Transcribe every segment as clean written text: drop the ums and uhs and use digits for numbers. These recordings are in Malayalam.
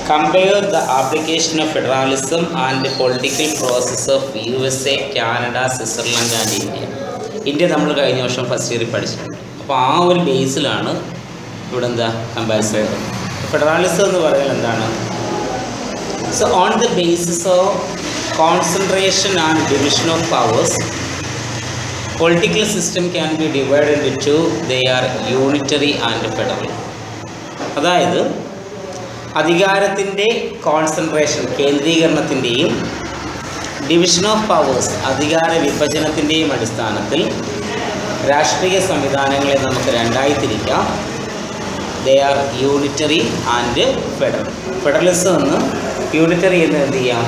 Compare the application of federalism and the political process of USA, Canada, Switzerland and India. India നമ്മൾ കഴിഞ്ഞ വർഷം ഫസ്റ്റ് ഇയറിൽ പഠിച്ചിട്ടുണ്ട്. അപ്പോൾ ആ ഒരു ബേസിലാണ് ഇവിടെ എന്താ കമ്പാരിസൺ ചെയ്തത്. ഫെഡറലിസം എന്ന് പറയുന്നത് എന്താണ്? So on the basis of concentration and division of powers, political system can be divided into they are unitary and federal. അതായത് അധികാരത്തിൻ്റെ കോൺസെൻട്രേഷൻ കേന്ദ്രീകരണത്തിൻ്റെയും ഡിവിഷൻ ഓഫ് പവേഴ്സ് അധികാര വിഭജനത്തിൻ്റെയും അടിസ്ഥാനത്തിൽ രാഷ്ട്രീയ സംവിധാനങ്ങളെ നമുക്ക് രണ്ടായി തിരിക്കാം. They are unitary and federal. Federalism എന്നും യൂണിറ്ററി എന്ന് എന്ത് ചെയ്യാം?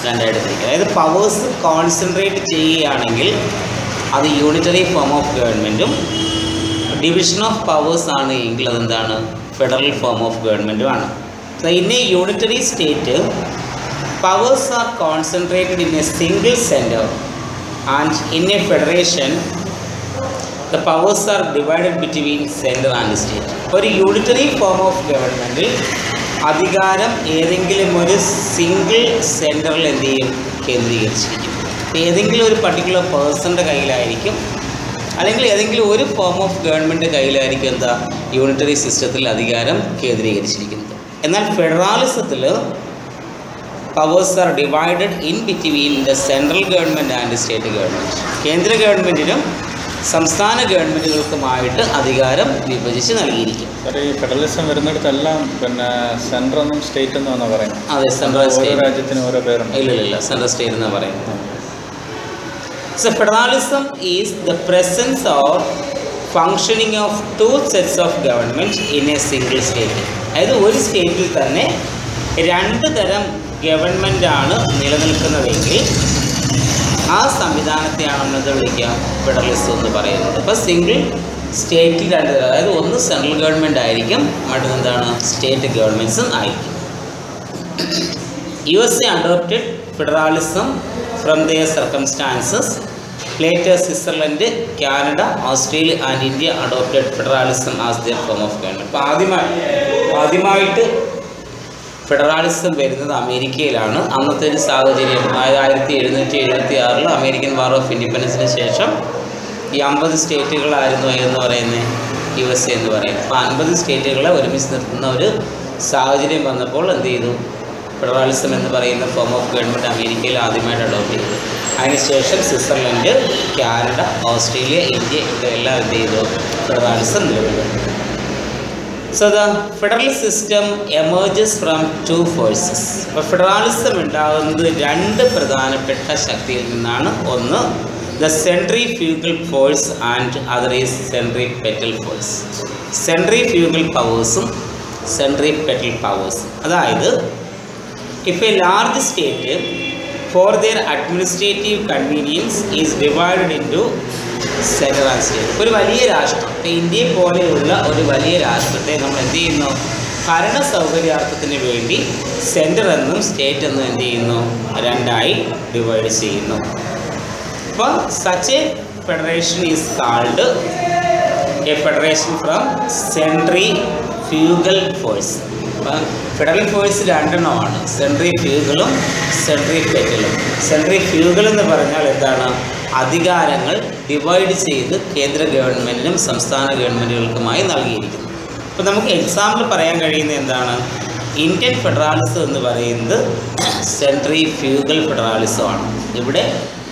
രണ്ടായിട്ട് തിരിക്കാം. അതായത് പവേഴ്സ് കോൺസെൻട്രേറ്റ് ചെയ്യുകയാണെങ്കിൽ അത് യൂണിറ്ററി ഫോം ഓഫ് ഗവൺമെൻറ്റും, ഡിവിഷൻ ഓഫ് പവേഴ്സ് ആണ് എങ്കിൽ അതെന്താണ്? ഫെഡറൽ ഫോം ഓഫ് ഗവൺമെൻറ്റുമാണ്. So in a unitary state, powers are concentrated in a single center, and in a federation, the powers are divided between center and state. ഒരു യൂണിറ്ററി ഫോം ഓഫ് ഗവൺമെൻറ്റിൽ അധികാരം ഏതെങ്കിലും ഒരു സിംഗിൾ സെൻറ്ററിൽ എന്ത് ചെയ്യും? കേന്ദ്രീകരിച്ചിരിക്കും. ഏതെങ്കിലും ഒരു പർട്ടിക്കുലർ പേഴ്സൻ്റെ കയ്യിലായിരിക്കും, അല്ലെങ്കിൽ ഏതെങ്കിലും ഒരു ഫോം ഓഫ് ഗവൺമെൻറ് കയ്യിലായിരിക്കും എന്താ യൂണിറ്ററി സിസ്റ്റത്തിൽ അധികാരം കേന്ദ്രീകരിച്ചിരിക്കുന്നത്. എന്നാൽ ഫെഡറാലിസത്തിൽ powers are divided in between the central government and state government. കേന്ദ്ര ഗവൺമെൻറ്റിനും സംസ്ഥാന ഗവൺമെൻറ്റുകൾക്കുമായിട്ട് അധികാരം വിഭജിച്ച് നൽകിയിരിക്കും. ഈ ഫെഡറലിസം വരുന്നിടത്തെല്ലാം പിന്നെ സെൻട്രൽ എന്നും സ്റ്റേറ്റ് എന്നാണ് പറയുന്നത്. അതെ, സെൻട്രൽ സ്റ്റേറ്റ്. രാജ്യത്തിന് ഓരോ പേരുണ്ട്. ഇല്ല, സെൻട്രൽ സ്റ്റേറ്റ് എന്നാണ് പറയുന്നത്. So federalism is the presence or functioning of two sets of government in a single state. അതായത് ഒരു സ്റ്റേറ്റിൽ തന്നെ രണ്ട് തരം ഗവൺമെൻറ്റാണ് നിലനിൽക്കുന്നതെങ്കിൽ ആ സംവിധാനത്തെയാണ് നമ്മളെന്ത് വിളിക്കുക? ഫെഡറലിസം എന്ന് പറയുന്നത്. അപ്പോൾ സിംഗിൾ സ്റ്റേറ്റിൽ രണ്ട് തരം, അതായത് ഒന്ന് സെൻട്രൽ ഗവൺമെൻറ് ആയിരിക്കും, മറ്റൊന്നെന്താണ്? സ്റ്റേറ്റ് ഗവൺമെൻറ്റ്സും ആയിരിക്കും. USA adopted federalism from their circumstances. Later, Switzerland, Canada, Australia and India adopted federalism as their form of government. അപ്പോൾ ആദ്യമായിട്ട് ഫെഡറാലിസം വരുന്നത് അമേരിക്കയിലാണ്. അന്നത്തെ ഒരു സാഹചര്യം 1776 അമേരിക്കൻ വാർ ഓഫ് ഇൻഡിപെൻഡൻസിന് ശേഷം ഈ 50 സ്റ്റേറ്റുകളായിരുന്നു എന്ന് പറയുന്നത് USA എന്ന് പറയുന്നത്. അപ്പോൾ 50 സ്റ്റേറ്റുകളെ ഒരുമിച്ച് നിർത്തുന്ന ഒരു സാഹചര്യം വന്നപ്പോൾ എന്ത് ചെയ്തു? ഫെഡറാലിസം എന്ന് പറയുന്ന ഫോം ഓഫ് ഗവൺമെൻറ് അമേരിക്കയിൽ ആദ്യമായിട്ട് അഡോപ്റ്റ് ചെയ്തു. അതിനുശേഷം സ്വിറ്റ്സർലൻഡ്, കാനഡ, ഓസ്ട്രേലിയ, ഇന്ത്യ ഇതെല്ലാം എന്ത് ചെയ്തു? ഫെഡറാലിസം നിലവിൽ വന്നു. So the federal system emerges from two forces. അപ്പോൾ ഫെഡറാലിസം ഉണ്ടാകുന്നത് രണ്ട് പ്രധാനപ്പെട്ട ശക്തിയിൽ നിന്നാണ്. ഒന്ന് the centrifugal force and other is centripetal force. Centrifugal പവേഴ്സും സെൻട്രിപെറ്റൽ പവേഴ്സും. അതായത് if a large state for their administrative convenience is divided into central and state. ഒരു വലിയ രാഷ്ട്രം, ഇപ്പോൾ ഇന്ത്യയെ പോലെയുള്ള ഒരു വലിയ രാഷ്ട്രത്തെ നമ്മൾ എന്ത് ചെയ്യുന്നു? ഭരണ സൗകര്യാർത്ഥത്തിന് വേണ്ടി സെൻറ്റർ എന്നും സ്റ്റേറ്റ് എന്നും എന്ത് ചെയ്യുന്നു? രണ്ടായി ഡിവൈഡ് ചെയ്യുന്നു. അപ്പോൾ such a federation is called a federation from centrifugal force. Federal force രണ്ടെണ്ണമാണ്, സെൻട്രിഫ്യൂഗലും സെൻട്രിപെറ്റലും. സെൻട്രിഫ്യൂഗൽ എന്ന് പറഞ്ഞാൽ എന്താണ്? അധികാരങ്ങൾ ഡിവൈഡ് ചെയ്ത് കേന്ദ്ര ഗവൺമെൻറ്റിനും സംസ്ഥാന ഗവൺമെൻറ്റുകൾക്കുമായി നൽകിയിരിക്കുന്നു. അപ്പോൾ നമുക്ക് എക്സാമ്പിൾ പറയാൻ കഴിയുന്ന എന്താണ്? ഇന്ത്യൻ ഫെഡറാലിസം എന്ന് പറയുന്നത് സെൻട്രിഫ്യൂഗൽ ഫെഡറാലിസമാണ്. ഇവിടെ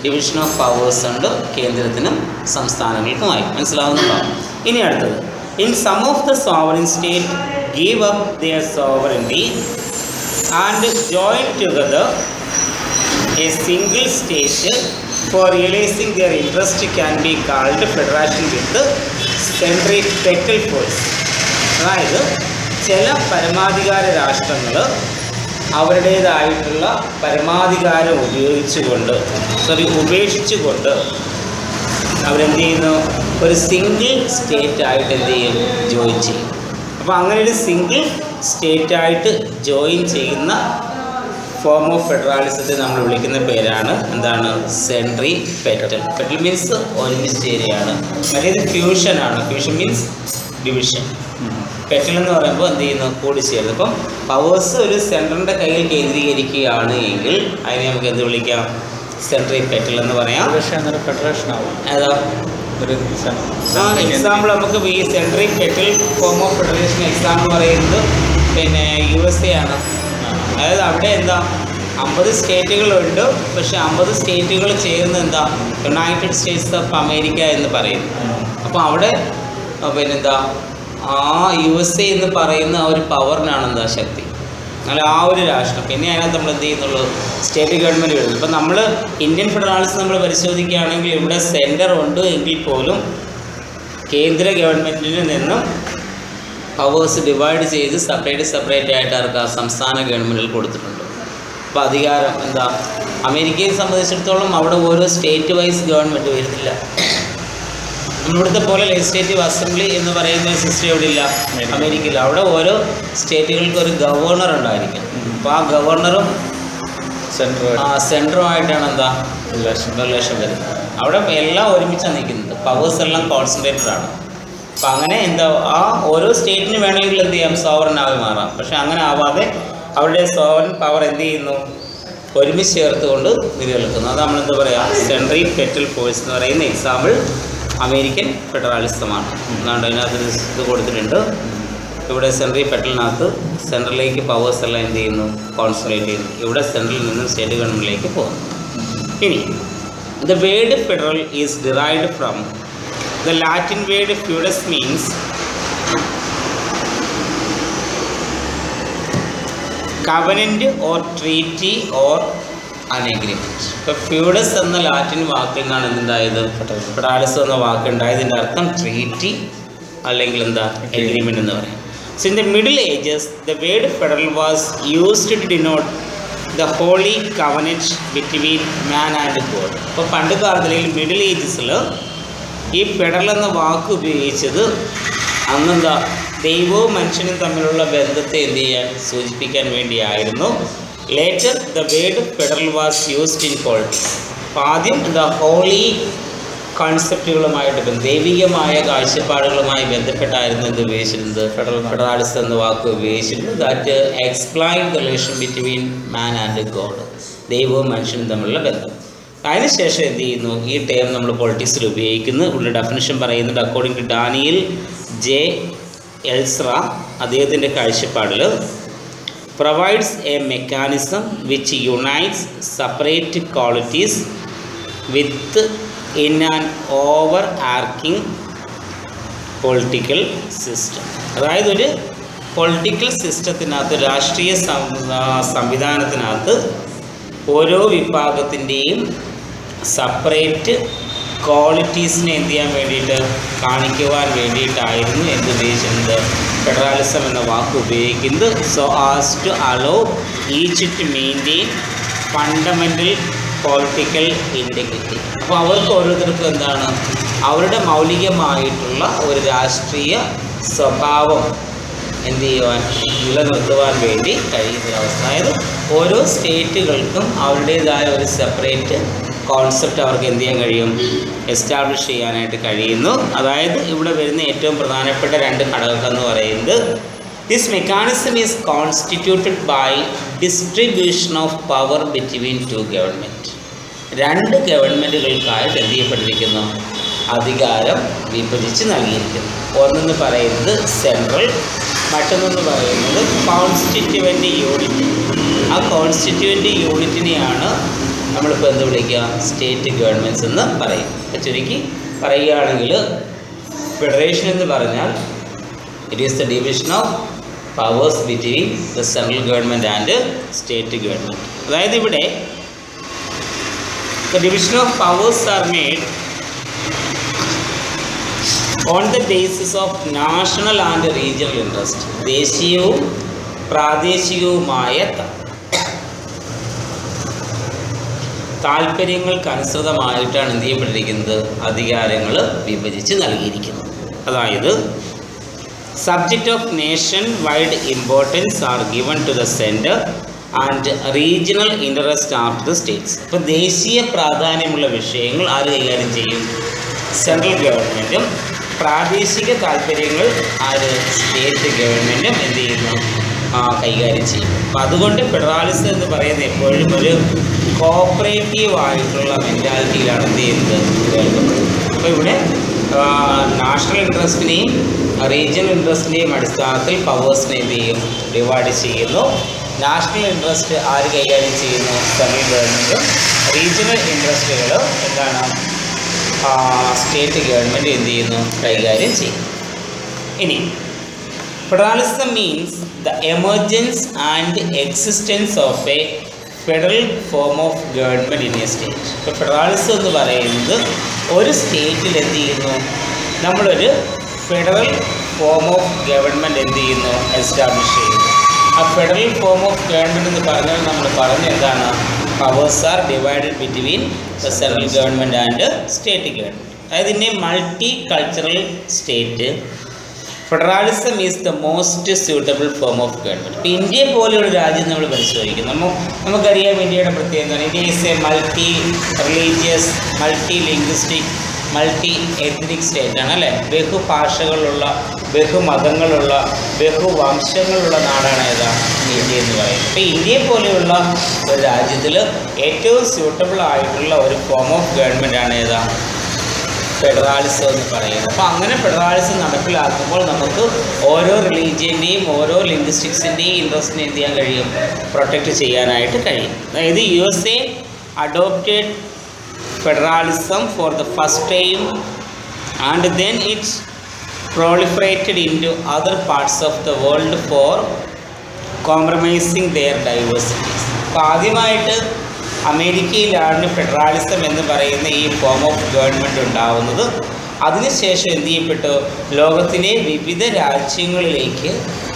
ഡിവിഷൻ ഓഫ് പവേഴ്സ് ഉണ്ട്, കേന്ദ്രത്തിനും സംസ്ഥാനങ്ങൾക്കുമായി. മനസ്സിലാവുന്നുണ്ടോ? ഇനി അടുത്തത്, in some of the sovereign states give up their sovereignty and join together a single state for realizing their interest can be called federation with centripetal force. അതായത് ചില പരമാധികാര രാഷ്ട്രങ്ങൾ അവരുടേതായിട്ടുള്ള പരമാധികാരം ഉപേക്ഷിച്ചുകൊണ്ട് അവരെന്ത് ചെയ്യുന്നു? ഒരു സിംഗിൾ സ്റ്റേറ്റ് ആയിട്ട് എന്ത് ചെയ്യും? ജോയിൻ ചെയ്യും. അപ്പോൾ അങ്ങനെ ഒരു സിംഗിൾ സ്റ്റേറ്റായിട്ട് ജോയിൻ ചെയ്യുന്ന ഫോം ഓഫ് ഫെഡറാലിസത്തെ നമ്മൾ വിളിക്കുന്ന പേരാണ് എന്താണ്? സെൻട്രിപെറ്റൽ. പെറ്റൽ മീൻസ് ഒരുമിച്ച് ചേരുകയാണ്. മറ്റേത് ഫ്യൂഷനാണ്. Fusion means division. പെറ്റൽ എന്ന് പറയുമ്പോൾ എന്ത് ചെയ്യുന്നു, കൂടിച്ചേരുന്നു. അപ്പം പവേഴ്സ് ഒരു സെൻട്രലിൻ്റെ കയ്യിൽ കേന്ദ്രീകരിക്കുകയാണ് എങ്കിൽ അതിനെ നമുക്ക് എന്ത് വിളിക്കാം, സെൻട്രൽ പെറ്റൽ എന്ന് പറയാം. ഫെഡറേഷൻ ആവും. ഏതാ എക്സാമ്പിൾ നമുക്ക് ഈ central petal form of federation example പറയുന്നത് പിന്നെ USA ആണ്. അതായത് അവിടെ എന്താ 50 സ്റ്റേറ്റുകളുണ്ട്, പക്ഷെ 50 സ്റ്റേറ്റുകൾ ചേർന്ന് എന്താ യുണൈറ്റഡ് സ്റ്റേറ്റ്സ് ഓഫ് അമേരിക്ക എന്ന് പറയും. അപ്പോൾ അവിടെ പിന്നെന്താ ആ USA എന്ന് പറയുന്ന ആ ഒരു പവറിനാണ് എന്താ ശക്തി, അല്ല ആ ഒരു രാഷ്ട്രം. പിന്നെ അതിനകത്ത് നമ്മൾ എന്ത് ചെയ്യുന്നുള്ളൂ, സ്റ്റേറ്റ് ഗവൺമെൻറ് വരുന്നത്. ഇപ്പം നമ്മൾ ഇന്ത്യൻ ഫെഡറാലിസം നമ്മൾ പരിശോധിക്കുകയാണെങ്കിൽ ഇവിടെ സെൻറ്റർ ഉണ്ട് എങ്കിൽ പോലും കേന്ദ്ര ഗവൺമെൻറ്റിൽ നിന്നും പവേഴ്സ് ഡിവൈഡ് ചെയ്ത് സെപ്പറേറ്റ് ആയിട്ട് അവർക്ക് ആ സംസ്ഥാന ഗവൺമെൻറ്റിൽ കൊടുത്തിട്ടുണ്ട്. അപ്പോൾ അധികാരം എന്താ, അമേരിക്കയെ സംബന്ധിച്ചിടത്തോളം അവിടെ ഓരോ സ്റ്റേറ്റ് വൈസ് ഗവൺമെൻറ് വരുന്നില്ല. നമ്മളിവിടുത്തെ പോലെ ലെജിസ്ലേറ്റീവ് അസംബ്ലി എന്ന് പറയുന്ന സിസ്റ്റം ഇവിടെ ഇല്ല അമേരിക്കയിൽ. അവിടെ ഓരോ സ്റ്റേറ്റുകൾക്ക് ഒരു ഗവർണർ ഉണ്ടായിരിക്കും. അപ്പോൾ ആ ഗവർണറും സെൻറ്ററുമായിട്ടാണ് എന്താ റിലേഷൻ വരുന്നത്. അവിടെ എല്ലാം ഒരുമിച്ചാണ് നിൽക്കുന്നത്, പവേഴ്സ് എല്ലാം കോൺസെൻട്രേറ്റഡ് ആണ്. അപ്പം അങ്ങനെ എന്താ ആ ഓരോ സ്റ്റേറ്റിന് വേണമെങ്കിൽ എന്ത് ചെയ്യാം, സോവറനായി മാറാം. പക്ഷെ അങ്ങനെ ആവാതെ അവരുടെ സോവറൻ പവർ എന്ത് ചെയ്യുന്നു, ഒരുമിച്ച് ചേർത്തുകൊണ്ട് നിലനിൽക്കുന്നു. അത് നമ്മളെന്താ പറയുക, സെൻട്രൽ പെറ്റൽ ഫോഴ്സ് എന്ന് പറയുന്ന എക്സാമ്പിൾ അമേരിക്കൻ ഫെഡറാലിസമാണ്. അതുകൊണ്ട് അതിനകത്ത് ഇത് കൊടുത്തിട്ടുണ്ട്. ഇവിടെ സെൻട്രൽ പെറ്റലിനകത്ത് സെൻട്രലിലേക്ക് പവേഴ്സ് എല്ലാം എന്ത് ചെയ്യുന്നു, കോൺസെൻട്രേറ്റ് ചെയ്യുന്നു. ഇവിടെ സെൻട്രലിൽ നിന്നും സ്റ്റേറ്റ് ഗവൺമെൻറ്റിലേക്ക് പോകുന്നു. ഇനി the word federal is derived from the Latin word foedus means covenant or treaty or an agreement. ഇപ്പോൾ ഫ്യൂഡസ് എന്ന ലാറ്റിൻ വാക്കിൽ നിന്നാണ് എന്തുണ്ടായത്, ഫെഡറാലിസം എന്ന വാക്കുണ്ടായത്. ഇതിൻ്റെ അർത്ഥം ട്രീറ്റി അല്ലെങ്കിൽ എന്താ, എഗ്രിമെൻ്റ് എന്ന് പറയും. So in the middle ages the word federal was used to denote the holy covenant between man and God. ഇപ്പോൾ പണ്ട് കാലത്തിൽ മിഡിൽ ഏജസിൽ ഈ ഫെഡറൽ എന്ന വാക്ക് ഉപയോഗിച്ചത് അന്നെന്താ ദൈവവും മനുഷ്യനും തമ്മിലുള്ള ബന്ധത്തെ എന്ത് ചെയ്യാൻ, സൂചിപ്പിക്കാൻ വേണ്ടിയായിരുന്നു. Later the word federal was used in politics. അപ്പോൾ ആദ്യം എന്താ ഹോളി കോൺസെപ്റ്റുകളുമായിട്ട് ദൈവികമായ കാഴ്ചപ്പാടുകളുമായി ബന്ധപ്പെട്ടായിരുന്നു എന്ത് ഉപയോഗിച്ചിരുന്നത്, ഫെഡറാലിസം എന്ന വാക്ക് ഉപയോഗിച്ചിരുന്നത്. That explain the relation between man and God, ദൈവവും മനുഷ്യനും തമ്മിലുള്ള ബന്ധം. അതിനുശേഷം എന്ത് ചെയ്യുന്നു, ഈ ടേം നമ്മൾ പൊളിറ്റിക്സിൽ ഉപയോഗിക്കുന്നു. ഇവിടെ ഡെഫിനിഷൻ പറയുന്നുണ്ട്. അക്കോർഡിംഗ് ടു ഡാനിയൽ ജെ എൽസ്ര, അദ്ദേഹത്തിൻ്റെ കാഴ്ചപ്പാടിൽ provides a mechanism which unites separate qualities within an overarching political system. അതായത് ഒരു പൊളിറ്റിക്കൽ സിസ്റ്റത്തിനകത്ത്, രാഷ്ട്രീയ സംവിധാനത്തിനകത്ത് ഓരോ വിഭാഗത്തിൻ്റെയും സെപ്പറേറ്റ് ക്വാളിറ്റീസിനെ എന്ത് ചെയ്യാൻ വേണ്ടിയിട്ട്, കാണിക്കുവാൻ വേണ്ടിയിട്ടായിരുന്നു എന്ത് ഉപയോഗിച്ചിരുന്നത്, ഫെഡറാലിസം എന്ന വാക്ക് ഉപയോഗിക്കുന്നത്. So as to allow each to maintain fundamental political integrity. അപ്പോൾ അവർക്ക് ഓരോരുത്തർക്കും എന്താണ്, അവരുടെ മൗലികമായിട്ടുള്ള ഒരു രാഷ്ട്രീയ സ്വഭാവം എന്ത് ചെയ്യുവാൻ, നിലനിർത്തുവാൻ വേണ്ടി കഴിയുന്ന അവസ്ഥ. അതായത് ഓരോ സ്റ്റേറ്റുകൾക്കും അവരുടേതായ ഒരു സെപ്പറേറ്റ് കോൺസെപ്റ്റ് അവർക്ക് എന്ത് ചെയ്യാൻ കഴിയും, എസ്റ്റാബ്ലിഷ് ചെയ്യാനായിട്ട് കഴിയുന്നു. അതായത് ഇവിടെ വരുന്ന ഏറ്റവും പ്രധാനപ്പെട്ട രണ്ട് ഘടകങ്ങൾ എന്ന് പറയുന്നത്, this mechanism is constituted by distribution of power between two government. രണ്ട് ഗവൺമെൻറ്റുകൾക്കായിട്ട് എന്ത് ചെയ്യപ്പെട്ടിരിക്കുന്നു, അധികാരം വിഭജിച്ച് നൽകിയിരിക്കുന്നു. ഒന്നെന്ന് പറയുന്നത് സെൻട്രൽ, മറ്റൊന്നെന്ന് പറയുന്നത് കോൺസ്റ്റിറ്റ്യുവൻ്റ് യൂണിറ്റ്. ആ കോൺസ്റ്റിറ്റ്യുവൻ്റ് യൂണിറ്റിനെയാണ് നമ്മളിപ്പോൾ എന്ത് വിളിക്കുക, സ്റ്റേറ്റ് ഗവൺമെൻറ്റ്സ് എന്ന് പറയും. ചുരുക്കി പറയുകയാണെങ്കിൽ ഫെഡറേഷൻ എന്ന് പറഞ്ഞാൽ it is the division of powers between the central government and state government. അതായത് ഇവിടെ the division of powers are made on the basis of national and regional interest. ദേശീയവും പ്രാദേശികവുമായ താല്പര്യങ്ങൾക്കനുസൃതമായിട്ടാണ് എന്ത് ചെയ്യപ്പെട്ടിരിക്കുന്നത്, അധികാരങ്ങൾ വിഭജിച്ച് നൽകിയിരിക്കുന്നത്. അതായത് subject of nationwide importance are given to the centre and regional interest are to the states. ഇപ്പോൾ ദേശീയ പ്രാധാന്യമുള്ള വിഷയങ്ങൾ ആര് കൈകാര്യം ചെയ്യും, സെൻട്രൽ ഗവൺമെൻറ്റും പ്രാദേശിക താല്പര്യങ്ങൾ സ്റ്റേറ്റ് ഗവൺമെൻറ്റും എന്ത് ചെയ്യുന്നു, കൈകാര്യം ചെയ്യും. അപ്പം അതുകൊണ്ട് ഫെഡറാലിസം എന്ന് പറയുന്നത് എപ്പോഴും ഒരു കോപ്പറേറ്റീവ് ആയിട്ടുള്ള മെൻറ്റാലിറ്റിയിലാണ് എന്ത് ചെയ്യുന്നത്, കേൾക്കുന്നത്. അപ്പോൾ ഇവിടെ നാഷണൽ ഇൻട്രസ്റ്റിനെയും റീജിയണൽ ഇൻട്രസ്റ്റിനെയും അടിസ്ഥാനത്തിൽ പവേഴ്സിനെ എന്ത് ചെയ്യും, ഡിവൈഡ് ചെയ്യുന്നു. നാഷണൽ ഇൻട്രസ്റ്റ് ആര് കൈകാര്യം ചെയ്യുന്നു, സെൻട്രൽ ഗവൺമെൻറ്റും. റീജിയണൽ ഇൻട്രസ്റ്റുകൾ എന്താണ്, സ്റ്റേറ്റ് ഗവൺമെൻറ് എന്ത് ചെയ്യുന്നു, കൈകാര്യം ചെയ്യും. ഇനി federalism means the emergence and existence of A federal form of government in A state. ഇപ്പോൾ ഫെഡറലിസം എന്ന് പറയുന്നത് ഒരു സ്റ്റേറ്റിൽ എന്ത് ചെയ്യുന്നു, നമ്മളൊരു ഫെഡറൽ ഫോം ഓഫ് ഗവൺമെൻറ് എന്ത് ചെയ്യുന്നു, എസ്റ്റാബ്ലിഷ് ചെയ്യുന്നു. ആ ഫെഡറൽ ഫോം ഓഫ് ഗവൺമെൻറ് എന്ന് പറഞ്ഞാൽ നമ്മൾ പറഞ്ഞ എന്താണ്, powers are divided between the central government and state government. അതായത് in a multi cultural state federalism is the most suitable form of government. ഇപ്പോൾ ഇന്ത്യയെ പോലെയുള്ള രാജ്യം നമ്മൾ പരിശോധിക്കും. നമുക്കറിയാം ഇന്ത്യയുടെ പ്രത്യേകത എന്താണ്. India is a multi religious, multi linguistic, multi ethnic സ്റ്റേറ്റാണ് അല്ലേ. ബഹുഭാഷകളുള്ള, ബഹുമതങ്ങളുള്ള, ബഹുവംശങ്ങളുള്ള നാടാണ് ഏതാ, ഇന്ത്യ എന്ന് പറയുന്നത്. ഇപ്പോൾ ഇന്ത്യയെ പോലെയുള്ള ഒരു രാജ്യത്തിൽ ഏറ്റവും സ്യൂട്ടബിൾ ആയിട്ടുള്ള ഒരു ഫോം ഓഫ് ഗവൺമെൻറ് ആണ് ഏതാ, ഫെഡറാലിസം എന്ന് പറയുന്നത്. അപ്പോൾ അങ്ങനെ ഫെഡറാലിസം നടപ്പിലാക്കുമ്പോൾ നമുക്ക് ഓരോ റിലീജിയൻ്റെയും ഓരോ ലിംഗ്വിസ്റ്റിക്സിൻ്റെയും ഇൻട്രസ്റ്റിനെ എന്ത് ചെയ്യാൻ കഴിയും, പ്രൊട്ടക്റ്റ് ചെയ്യാനായിട്ട് കഴിയും. അതായത് USA adopted federalism for the first time and then it's proliferated into other parts of the world for compromising their diversities. അപ്പോൾ ആദ്യമായിട്ട് അമേരിക്കയിലാണ് ഫെഡറാലിസം എന്ന് പറയുന്ന ഈ ഫോം ഓഫ് ഗവൺമെൻറ് ഉണ്ടാവുന്നത്. അതിനുശേഷം എന്ത് ചെയ്യപ്പെട്ടു, ലോകത്തിലെ വിവിധ രാജ്യങ്ങളിലേക്ക്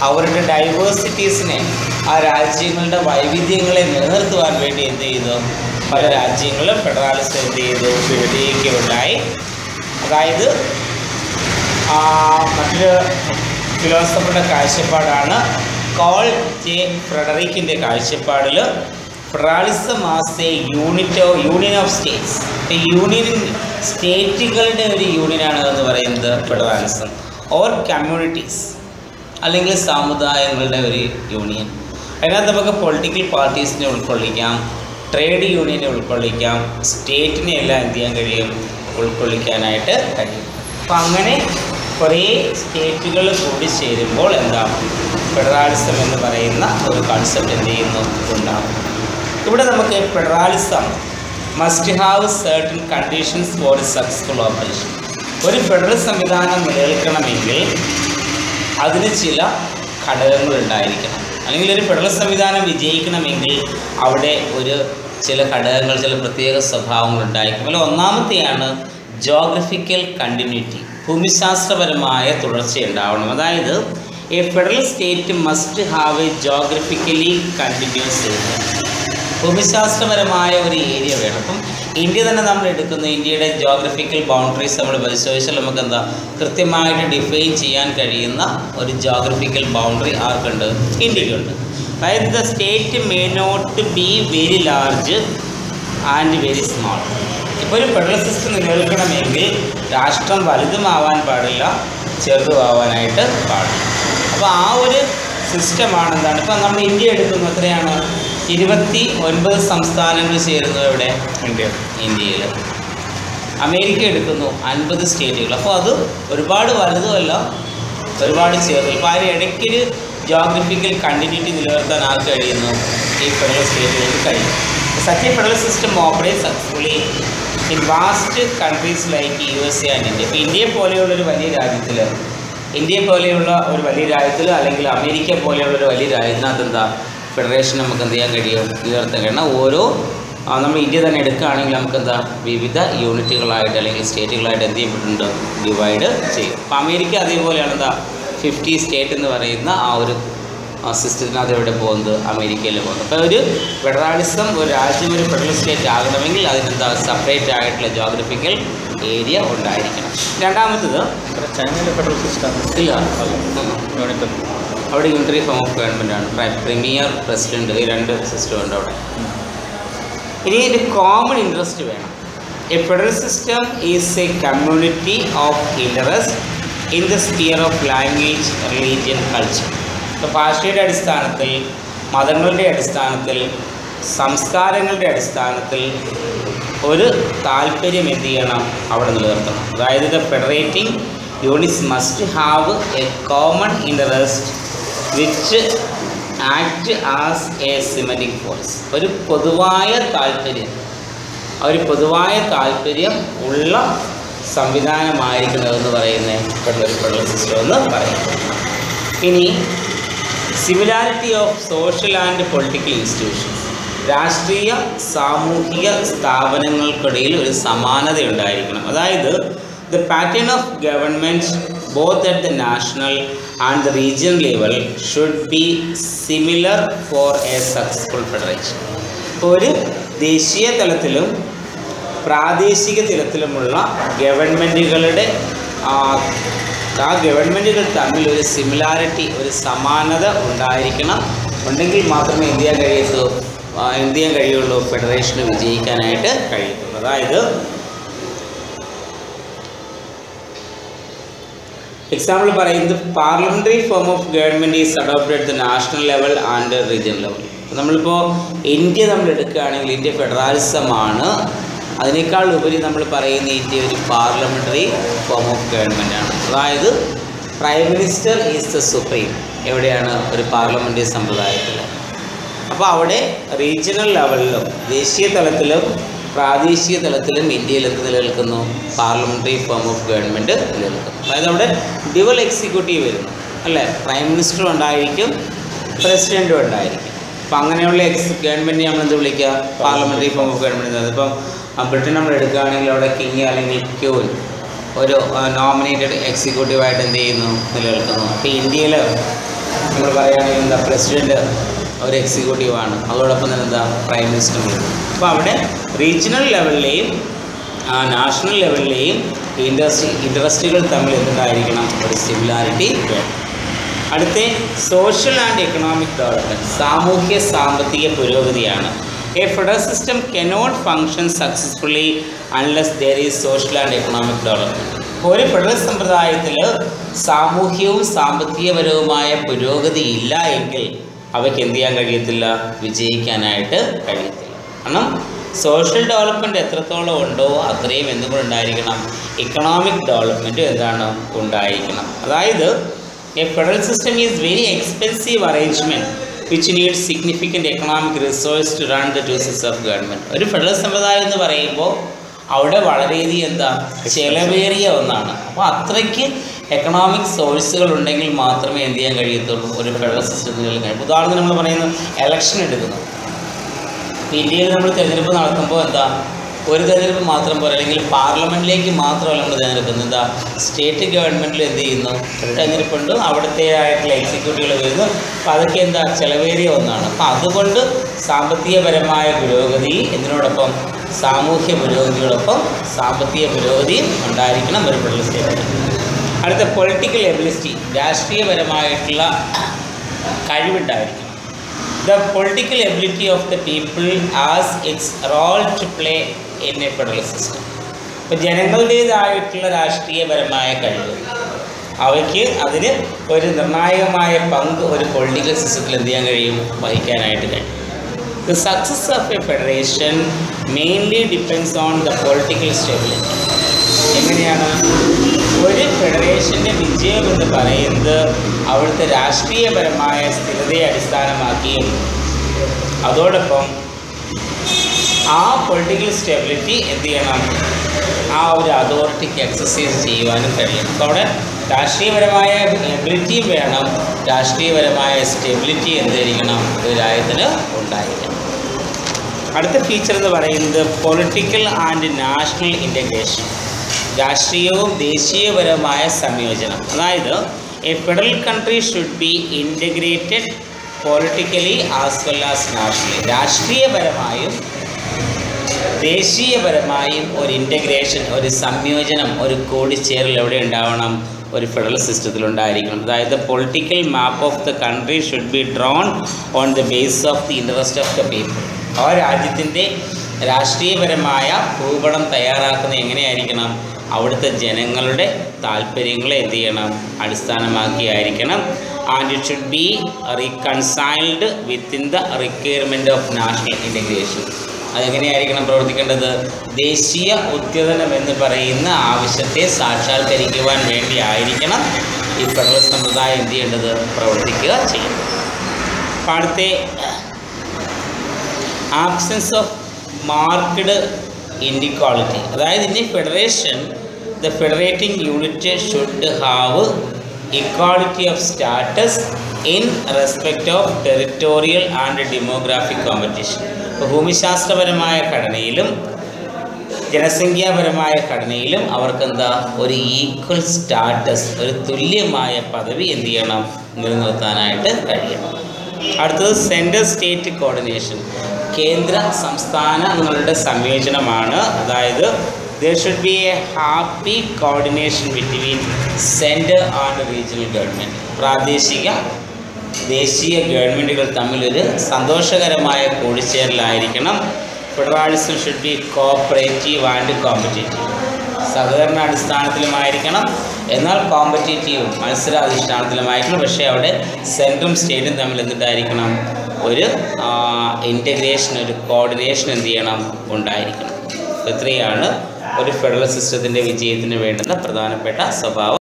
അവരുടെ ഡൈവേഴ്സിറ്റീസിനെ, ആ രാജ്യങ്ങളുടെ വൈവിധ്യങ്ങളെ നിലനിർത്തുവാൻ വേണ്ടി എന്ത് ചെയ്തു, പല രാജ്യങ്ങളും ഫെഡറാലിസം എന്ത് ചെയ്തു, വിഭജിക്കുകയുണ്ടായി. അതായത് മറ്റൊരു ഫിലോസഫറുടെ കാഴ്ചപ്പാടാണ് കോൾ ജെ ഫ്രെഡറിക്കിൻ്റെ കാഴ്ചപ്പാടിൽ federalism as a union of states. സ്റ്റേറ്റുകളുടെ ഒരു യൂണിയനാണ് എന്ന് പറയുന്നത് ഫെഡറാലിസം. ഓർ കമ്മ്യൂണിറ്റീസ് അല്ലെങ്കിൽ സമുദായങ്ങളുടെ ഒരു യൂണിയൻ. അതിനകത്ത് നമുക്ക് പൊളിറ്റിക്കൽ പാർട്ടീസിനെ ഉൾക്കൊള്ളിക്കാം, ട്രേഡ് യൂണിയനെ ഉൾക്കൊള്ളിക്കാം, സ്റ്റേറ്റിനെ എല്ലാം എന്ത് ചെയ്യാൻ കഴിയും, ഉൾക്കൊള്ളിക്കാനായിട്ട് കഴിയും. അപ്പം അങ്ങനെ കുറേ സ്റ്റേറ്റുകൾ കൂടി ചേരുമ്പോൾ എന്താണ് ഫെഡറാലിസം എന്ന് പറയുന്ന ഒരു കോൺസെപ്റ്റ് എന്ത് ചെയ്യുന്നു, ഉണ്ടാകും. ഇവിടെ നമുക്ക് federalism must have certain conditions for successful operation. ഒരു ഫെഡറൽ സംവിധാനം നിലനിൽക്കണമെങ്കിൽ അതിന് ചില ഘടകങ്ങൾ ഉണ്ടായിരിക്കണം. അല്ലെങ്കിൽ ഒരു ഫെഡറൽ സംവിധാനം വിജയിക്കണമെങ്കിൽ അവിടെ ചില ഘടകങ്ങൾ, ചില പ്രത്യേക സ്വഭാവങ്ങൾ ഉണ്ടായിരിക്കും. അതിൽ ഒന്നാമത്തെയാണ് ജോഗ്രഫിക്കൽ കണ്ടിന്യൂറ്റി, ഭൂമിശാസ്ത്രപരമായ തുടർച്ചയുണ്ടാവണം. അതായത് a federal state must have A geographically continuous area. ഭൂമിശാസ്ത്രപരമായ ഒരു ഏരിയ വേണം. അപ്പം ഇന്ത്യ തന്നെ നമ്മൾ എടുക്കുന്നു, ഇന്ത്യയുടെ ജോഗ്രഫിക്കൽ ബൗണ്ടറീസ് നമ്മൾ പരിശോധിച്ചാൽ നമുക്ക് എന്താ കൃത്യമായിട്ട് ഡിഫൈൻ ചെയ്യാൻ കഴിയുന്ന ഒരു ജോഗ്രഫിക്കൽ ബൗണ്ടറി ആർക്കുണ്ട്, ഇന്ത്യക്കുണ്ട്. അതായത് the state may not be very large and very small. ഇപ്പോൾ ഒരു ഫെഡറൽ സിസ്റ്റം നിലനിൽക്കണമെങ്കിൽ രാഷ്ട്രം വലുതുമാവാൻ പാടില്ല, ചെറുതുമാവാനായിട്ട് പാടില്ല. അപ്പോൾ ആ ഒരു സിസ്റ്റമാണ് എന്താണ്. ഇപ്പം നമ്മൾ ഇന്ത്യ എടുക്കുന്നു, എത്രയാണ്, 29 സംസ്ഥാനങ്ങൾ ചേരുന്നു ഇവിടെ ഇന്ത്യയിൽ. അമേരിക്ക എടുക്കുന്നു 50 സ്റ്റേറ്റുകൾ. അപ്പോൾ അത് ഒരുപാട് വലുതുമല്ല, ഒരുപാട് ചേർന്നു. അപ്പോൾ അതിന് ഇടയ്ക്കൊരു ജോഗ്രഫിക്കൽ കണ്ടിന്യൂറ്റി നിലനിർത്താൻ ആർക്ക് കഴിയുന്നു, ഈ ഫെഡറൽ സ്റ്റേറ്റുകൾക്ക് കഴിയും. Such a federal system operate successfully in vast countries like USA and India. ഇപ്പോൾ ഇന്ത്യയെ പോലെയുള്ളൊരു വലിയ രാജ്യത്തിൽ, അല്ലെങ്കിൽ അമേരിക്ക പോലെയുള്ള ഒരു വലിയ രാജ്യത്തിനകത്ത് എന്താ ഫെഡറേഷൻ നമുക്ക് എന്ത് ചെയ്യാൻ കഴിയും, നിലനിർത്താൻ കഴിയണം. ഓരോ നമ്മൾ ഇന്ത്യ തന്നെ എടുക്കുകയാണെങ്കിൽ നമുക്ക് എന്താ വിവിധ യൂണിറ്റുകളായിട്ട് അല്ലെങ്കിൽ സ്റ്റേറ്റുകളായിട്ട് എന്ത് ചെയ്യപ്പെട്ടിട്ടുണ്ട്, ഡിവൈഡ് ചെയ്യും. അപ്പോൾ അമേരിക്ക അതേപോലെയാണ് എന്താ 50 സ്റ്റേറ്റ് എന്ന് പറയുന്ന ആ ഒരു സിസ്റ്റത്തിനകത്ത് എവിടെ പോകുന്നത്, അമേരിക്കയിൽ പോകുന്നത്. അപ്പോൾ ഒരു ഫെഡറാലിസം, ഒരു രാജ്യം ഒരു ഫെഡറൽ സ്റ്റേറ്റ് ആകണമെങ്കിൽ അതിനെന്താ സെപ്പറേറ്റ് ആയിട്ടുള്ള ജോഗ്രഫിക്കൽ ഏരിയ ഉണ്ടായിരിക്കണം. രണ്ടാമത്തത് ചൈനയിലെ ഫെഡറൽ സിസ്റ്റം ഇല്ല, അവിടെ യൂണിറ്ററി ഫോം ഓഫ് ഗവൺമെൻറ് ആണ്. പ്രീമിയർ, പ്രസിഡന്റ്, ഈ 2 സിസ്റ്റം ഉണ്ട് അവിടെ. ഇനി ഒരു കോമൺ ഇൻട്രസ്റ്റ് വേണം. A federal system is a community of interest in the sphere of language, religion, culture. ഇപ്പോൾ ഭാഷയുടെ അടിസ്ഥാനത്തിൽ, മതങ്ങളുടെ അടിസ്ഥാനത്തിൽ, സംസ്കാരങ്ങളുടെ അടിസ്ഥാനത്തിൽ ഒരു താല്പര്യം എന്ത് ചെയ്യണം, അവിടെ നിലനിർത്തണം. അതായത് the federating units must have a common interest which act as a cementing force. ഒരു പൊതുവായ താല്പര്യം ഉള്ള സംവിധാനമായിരിക്കുന്നതെന്ന് പറയുന്നത് ഫെഡറൽ സിസ്റ്റം എന്ന് പറയുന്നത്. ഇനി similarity of social and political institutions. രാഷ്ട്രീയ സാമൂഹിക സ്ഥാപനങ്ങൾക്കിടയിൽ ഒരു സമാനത ഉണ്ടായിരിക്കണം. അതായത് the pattern of government both at the national and the regional level should be similar four A successful federation. ഒരു ദേശീയ തലത്തിലും പ്രാദേശിക തലത്തിലുമുള്ള ഗവൺമെൻറ്റുകളുടെ ആ ഗവൺമെൻറ്റുകൾ തമ്മിൽ ഒരു സിമിലാരിറ്റി, ഒരു സമാനത ഉണ്ടായിരിക്കണം. ഉണ്ടെങ്കിൽ മാത്രമേ എന്ത് ചെയ്യാൻ കഴിയുള്ളൂ, ഫെഡറേഷന് വിജയിക്കാനായിട്ട് കഴിയുള്ളൂ. അതായത് എക്സാമ്പിൾ പറയുന്നത് parliamentary form of government is adopted at the national level and regional level. നമ്മളിപ്പോൾ ഇന്ത്യ നമ്മൾ എടുക്കുകയാണെങ്കിൽ ഇന്ത്യ ഫെഡറാലിസമാണ്. അതിനേക്കാൾ ഉപരി നമ്മൾ പറയുന്ന ഇന്ത്യ ഒരു പാർലമെൻ്ററി ഫോം ഓഫ് ഗവൺമെൻറ് ആണ്. അതായത് prime minister is the supreme. എവിടെയാണ്? ഒരു പാർലമെൻ്ററി സമ്പ്രദായത്തിൽ. അപ്പോൾ അവിടെ റീജിയണൽ ലെവലിലും ദേശീയ തലത്തിലും പ്രാദേശിക തലത്തിലും ഇന്ത്യയിൽ എന്ത് നിലനിൽക്കുന്നു? പാർലമെൻ്ററി ഫോം ഓഫ് ഗവൺമെൻറ് നിലനിൽക്കുന്നു. അതായത് അവിടെ ഡ്യുവൽ എക്സിക്യൂട്ടീവ് വരുന്നു, അല്ലേ? പ്രൈം മിനിസ്റ്ററും ഉണ്ടായിരിക്കും, പ്രസിഡൻറ്റും ഉണ്ടായിരിക്കും. അപ്പം അങ്ങനെയുള്ള ഗവൺമെൻറ് നമ്മൾ എന്ത് വിളിക്കുക? Parliamentary form of government. ഇപ്പം ബ്രിട്ടൻ നമ്മൾ എടുക്കുകയാണെങ്കിൽ അവിടെ കിങ് അല്ലെങ്കിൽ ക്യൂൻ ഒരു നോമിനേറ്റഡ് എക്സിക്യൂട്ടീവായിട്ട് എന്ത് ചെയ്യുന്നു? നിലനിൽക്കുന്നു. അപ്പോൾ ഇന്ത്യയിൽ നമ്മൾ പറയുകയാണെങ്കിൽ എന്താ, പ്രസിഡൻറ്റ് ഒരു എക്സിക്യൂട്ടീവാണ്, അതോടൊപ്പം തന്നെ എന്താ, പ്രൈം മിനിസ്റ്റർ വരുന്നു. അപ്പോൾ അവിടെ റീജിയണൽ ലെവലിലെയും നാഷണൽ ലെവലിലെയും ഇൻട്രസ്റ്റുകൾ തമ്മിൽ എന്തുണ്ടായിരിക്കണം? ഒരു സിമിലാരിറ്റി വേണം. അടുത്ത സോഷ്യൽ ആൻഡ് എക്കണോമിക് ഡെവലപ്മെൻറ്റ്, സാമൂഹ്യ സാമ്പത്തിക പുരോഗതിയാണ്. A federal system cannot function successfully unless there is social and economic development. ഒരു ഫെഡറൽ സമ്പ്രദായത്തിൽ സാമൂഹ്യവും സാമ്പത്തികപരവുമായ പുരോഗതി ഇല്ല എങ്കിൽ അവയ്ക്ക് എന്ത് ചെയ്യാൻ കഴിയത്തില്ല? വിജയിക്കാനായിട്ട് കഴിയത്തില്ല. കാരണം സോഷ്യൽ ഡെവലപ്മെൻറ്റ് എത്രത്തോളം ഉണ്ടോ അത്രയും എന്തുകൊണ്ടുണ്ടായിരിക്കണം? ഇക്കണോമിക് ഡെവലപ്മെൻറ്റ് എന്താണ്? ഉണ്ടായിരിക്കണം. അതായത് a federal system is very expensive arrangement which needs significant economic resource to run the two system of government. ഒരു ഫെഡറൽ സമ്പ്രദായം എന്ന് പറയുമ്പോൾ അവിടെ വളരെയധികം എന്താ, ചിലവേറിയ ഒന്നാണ്. അപ്പോൾ അത്രയ്ക്ക് എക്കണോമിക് സോഴ്സുകൾ ഉണ്ടെങ്കിൽ മാത്രമേ എന്ത് ചെയ്യാൻ കഴിയത്തുള്ളൂ? ഒരു ഫെഡറൽ സിസ്റ്റത്തിൽ കഴിയും. ഉദാഹരണത്തിന് നമ്മൾ പറയുന്നത് ഇലക്ഷൻ എടുക്കുന്നു. ഇന്ത്യയിൽ നമ്മൾ തിരഞ്ഞെടുപ്പ് നടത്തുമ്പോൾ എന്താ, ഒരു തിരഞ്ഞെടുപ്പ് മാത്രം പോരാ, അല്ലെങ്കിൽ പാർലമെൻറ്റിലേക്ക് മാത്രമല്ല നമ്മൾ തിരഞ്ഞെടുക്കുന്നത്. എന്താ, സ്റ്റേറ്റ് ഗവൺമെൻറ്റിൽ എന്ത് ചെയ്യുന്നു? തിരഞ്ഞെടുപ്പുണ്ട്, അവിടുത്തെ ആയിട്ടുള്ള എക്സിക്യൂട്ടീവുകൾ വരുന്നു. അപ്പോൾ അതൊക്കെ എന്താ, ചിലവേറിയ ഒന്നാണ്. അപ്പോൾ അതുകൊണ്ട് സാമ്പത്തികപരമായ പുരോഗതി എന്നതിനോടൊപ്പം സാമൂഹ്യ പുരോഗതിയോടൊപ്പം സാമ്പത്തിക പുരോഗതിയും ഉണ്ടായിരിക്കണം ഒരു ഫെഡറൽ സ്റ്റേറ്റിൽ. അടുത്ത പൊളിറ്റിക്കൽ എബിലിറ്റി, രാഷ്ട്രീയപരമായിട്ടുള്ള കഴിവുണ്ടായിരിക്കണം. The political ability of the people has its role to play in a federal system. ഇപ്പോൾ ജനങ്ങളുടേതായിട്ടുള്ള രാഷ്ട്രീയപരമായ കഴിവ്, അവയ്ക്ക് അതിന് ഒരു നിർണായകമായ പങ്ക് ഒരു പൊളിറ്റിക്കൽ സിസ്റ്റത്തിൽ എന്ത് ചെയ്യാൻ കഴിയും? വഹിക്കാനായിട്ട് കഴിയും. The success of a federation mainly depends on the political stability. എങ്ങനെയാണ് ഒരു ഫെഡറേഷൻ്റെ വിജയം എന്ന് പറയുന്നത്? അവിടുത്തെ രാഷ്ട്രീയപരമായ സ്ഥിരതയെ അടിസ്ഥാനമാക്കിയും അതോടൊപ്പം ആ പൊളിറ്റിക്കൽ സ്റ്റെബിലിറ്റി എന്ത് ചെയ്യണം? ആ ഒരു അതോറിറ്റിക്ക് എക്സസൈസ് ചെയ്യുവാനും കഴിയും. അപ്പോൾ അവിടെ രാഷ്ട്രീയപരമായ എബിലിറ്റിയും വേണം, രാഷ്ട്രീയപരമായ സ്റ്റെബിലിറ്റി എന്തായിരിക്കണം? ഒരു രാജ്യത്തിന് ഉണ്ടായിരിക്കണം. അടുത്ത ഫീച്ചർ എന്ന് പറയുന്നത് പൊളിറ്റിക്കൽ ആൻഡ് നാഷണൽ ഇൻ്റഗ്രേഷൻ, രാഷ്ട്രീയവും ദേശീയപരമായ സംയോജനം. അതായത് a federal country should be integrated politically as well as nationally. രാഷ്ട്രീയപരമായും ദേശീയപരമായും ഒരു ഇൻ്റഗ്രേഷൻ, ഒരു സംയോജനം, ഒരു കൂടിച്ചേരൽ എവിടെ ഉണ്ടാവണം? ഒരു ഫെഡറൽ സിസ്റ്റത്തിൽ ഉണ്ടായിരിക്കണം. അതായത് political map of the country should B drone on the base of the interest of the people. ആ രാജ്യത്തിൻ്റെ രാഷ്ട്രീയപരമായ ഭൂപടം തയ്യാറാക്കുന്നത് എങ്ങനെയായിരിക്കണം? അവിടുത്തെ ജനങ്ങളുടെ താല്പര്യങ്ങളെ എന്ത് ചെയ്യണം? അടിസ്ഥാനമാക്കിയായിരിക്കണം. And it should be reconciled within the requirement of national integration. അതെങ്ങനെയായിരിക്കണം പ്രവർത്തിക്കേണ്ടത്? ദേശീയ ഉദ്ഗ്രഥനം എന്ന് പറയുന്ന ആവശ്യത്തെ സാക്ഷാത്കരിക്കുവാൻ വേണ്ടി ആയിരിക്കണം ഈ ഫെഡറൽ സമ്പ്രദായം എന്ത് ചെയ്യേണ്ടത്? പ്രവർത്തിക്കുക ചെയ്യുന്നത്. അടുത്ത ആബ്സെൻസ് ഓഫ് മാർക്ക്ഡ് ഇൻഇക്വാളിറ്റി. അതായത് in federation the federating unit should have equality of status in respect of territorial and demographic competition. ഇപ്പോൾ ഭൂമിശാസ്ത്രപരമായ ഘടനയിലും ജനസംഖ്യാപരമായ ഘടനയിലും അവർക്കെന്താ ഒരു ഈക്വൽ സ്റ്റാറ്റസ്, ഒരു തുല്യമായ പദവി എന്ത് ചെയ്യണം? നിലനിർത്താനായിട്ട് കഴിയണം. അടുത്തത് സെൻട്രൽ സ്റ്റേറ്റ് കോർഡിനേഷൻ. കേന്ദ്ര സംസ്ഥാനങ്ങളുടെ സംയോജനമാണ്. അതായത് there should be a happy coordination between center and regional government. പ്രാദേശിക ദേശീയ ഗവൺമെൻറ്റുകൾ തമ്മിലൊരു സന്തോഷകരമായ കൂടിച്ചേരലായിരിക്കണം. Federalism should be cooperative and competitive. സഹകരണ അടിസ്ഥാനത്തിലുമായിരിക്കണം, എന്നാൽ കോമ്പറ്റേറ്റീവും മത്സരാധിഷ്ഠാനത്തിലുമായിരിക്കണം. പക്ഷേ അവിടെ സെൻട്രലും സ്റ്റേറ്റും തമ്മിൽ എന്തിട്ടായിരിക്കണം? ഒരു ഇൻറ്റഗ്രേഷൻ, ഒരു കോർഡിനേഷൻ എന്ത് ചെയ്യണം? ഉണ്ടായിരിക്കണം. ഇത്രയാണ് ഒരു ഫെഡറൽ സിസ്റ്റത്തിൻ്റെ വിജയത്തിന് വേണ്ടുന്ന പ്രധാനപ്പെട്ട സ്വഭാവം.